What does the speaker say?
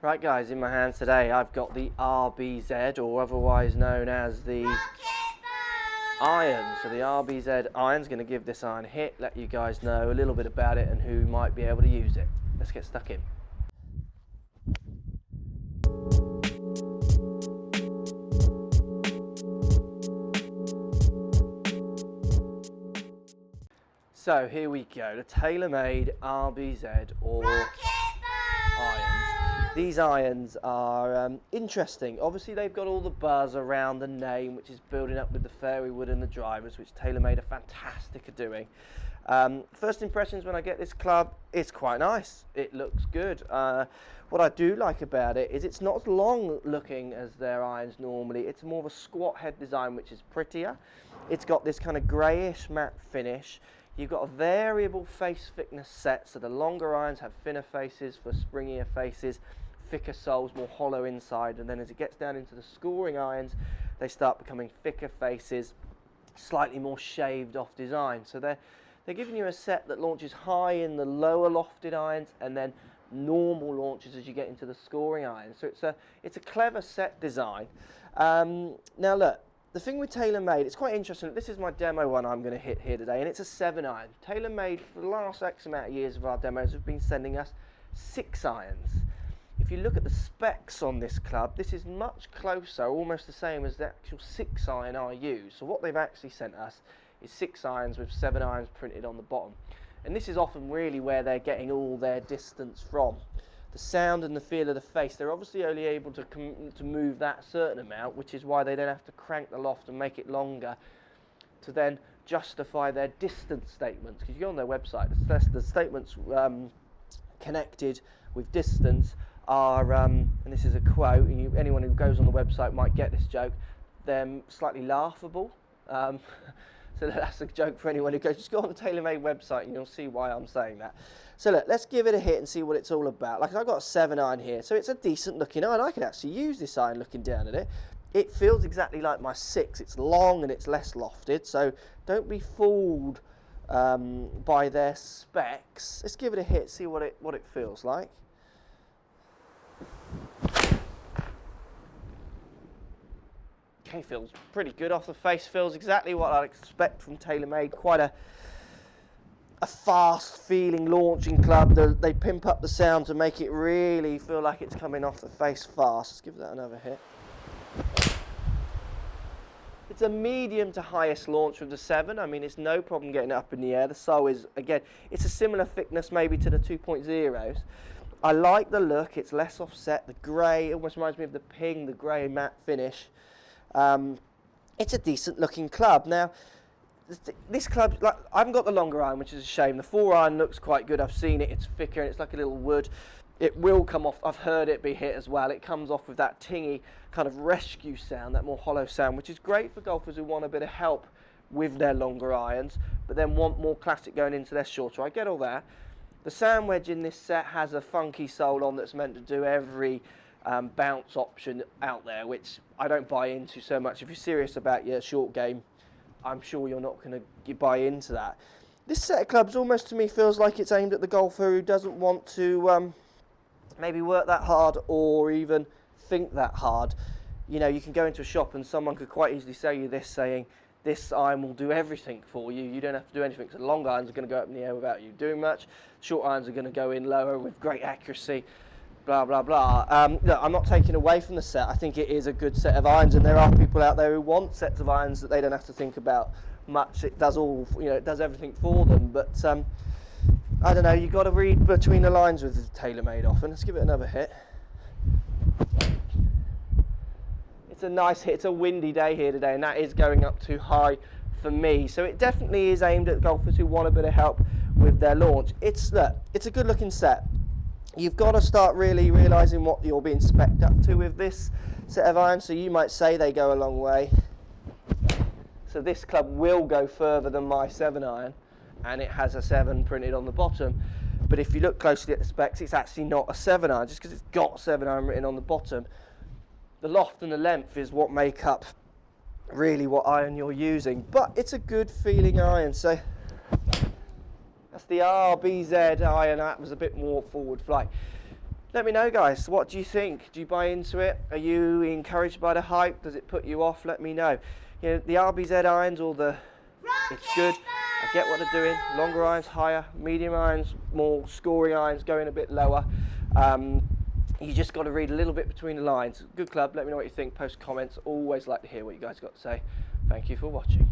Right guys, in my hands today I've got the RBZ, or otherwise known as the Iron. So the RBZ Iron's going to give this iron a hit, let you guys know a little bit about it and who might be able to use it. Let's get stuck in. So here we go, the TaylorMade RBZ or Irons. These irons are interesting. Obviously they've got all the buzz around the name, which is building up with the fairy wood and the drivers, which TaylorMade are fantastic at doing. First impressions when I get this club, it's quite nice. It looks good. What I do like about it is it's not as long looking as their irons normally. It's more of a squat head design, which is prettier. It's got this kind of greyish matte finish. You've got a variable face thickness set, so the longer irons have thinner faces for springier faces, thicker soles, more hollow inside, and then as it gets down into the scoring irons, they start becoming thicker faces, slightly more shaved off design. So they're giving you a set that launches high in the lower lofted irons and then normal launches as you get into the scoring irons. So it's a clever set design. Now look, the thing with TaylorMade, it's quite interesting. This is my demo one I'm going to hit here today, and it's a 7-iron. TaylorMade, for the last X amount of years of our demos, have been sending us 6 irons. If you look at the specs on this club, this is much closer, almost the same as the actual 6-iron I use. So what they've actually sent us is 6 irons with 7 irons printed on the bottom. And this is often really where they're getting all their distance from. The sound and the feel of the face, they're obviously only able to move that certain amount, which is why they don't have to crank the loft and make it longer to then justify their distance statements. Because you go on their website, the statements connected with distance are, and this is a quote, and anyone who goes on the website might get this joke, they're slightly laughable. So that's a joke for anyone who goes, just go on the TaylorMade website and you'll see why I'm saying that. So look, let's give it a hit and see what it's all about. Like, I've got a 7-iron here, so it's a decent looking iron. I could actually use this iron looking down at it. It feels exactly like my 6. It's long and it's less lofted, so don't be fooled by their specs. Let's give it a hit, see what it feels like. Okay, feels pretty good off the face, feels exactly what I'd expect from TaylorMade. Quite a fast feeling launching club. They pimp up the sound to make it really feel like it's coming off the face fast. Let's give that another hit. It's a medium to highest launch with the 7. I mean, it's no problem getting it up in the air. The sole is, again, it's a similar thickness maybe to the 2.0s. I like the look, it's less offset. The grey, it almost reminds me of the Ping, the grey matte finish. It's a decent looking club. Now, this club, like, I haven't got the longer iron, which is a shame. The 4-iron looks quite good. I've seen it. It's thicker and it's like a little wood. It will come off. I've heard it be hit as well. It comes off with that tingy kind of rescue sound, that more hollow sound, which is great for golfers who want a bit of help with their longer irons, but then want more classic going into their shorter. I get all that. The sand wedge in this set has a funky sole on that's meant to do every bounce option out there, which I don't buy into so much. If you're serious about your short game, I'm sure you're not going to buy into that. This set of clubs almost to me feels like it's aimed at the golfer who doesn't want to maybe work that hard or even think that hard. You know, you can go into a shop and someone could quite easily sell you this, saying this iron will do everything for you. You don't have to do anything. So long irons are going to go up in the air without you doing much. Short irons are going to go in lower with great accuracy. Blah, blah, blah. Look, I'm not taking away from the set. I think it is a good set of irons, and there are people out there who want sets of irons that they don't have to think about much. It does all, you know, it does everything for them. But I don't know, you've got to read between the lines with TaylorMade often. Let's give it another hit. It's a nice hit. It's a windy day here today, and that is going up too high for me. So it definitely is aimed at golfers who want a bit of help with their launch. It's a good looking set. You've got to start really realising what you're being spec'd up to with this set of irons. So you might say they go a long way. So this club will go further than my 7-iron, and it has a 7 printed on the bottom. But if you look closely at the specs, it's actually not a 7-iron, just because it's got 7-iron written on the bottom. The loft and the length is what make up really what iron you're using. But it's a good feeling iron. So that's the RBZ iron. That was a bit more forward flight. Let me know, guys. What do you think? Do you buy into it? Are you encouraged by the hype? Does it put you off? Let me know. You know, the RBZ irons, or the, it's good. I get what they're doing. Longer irons, higher. Medium irons, more scoring irons, going a bit lower. You just got to read a little bit between the lines. Good club. Let me know what you think. Post comments. Always like to hear what you guys got to say. Thank you for watching.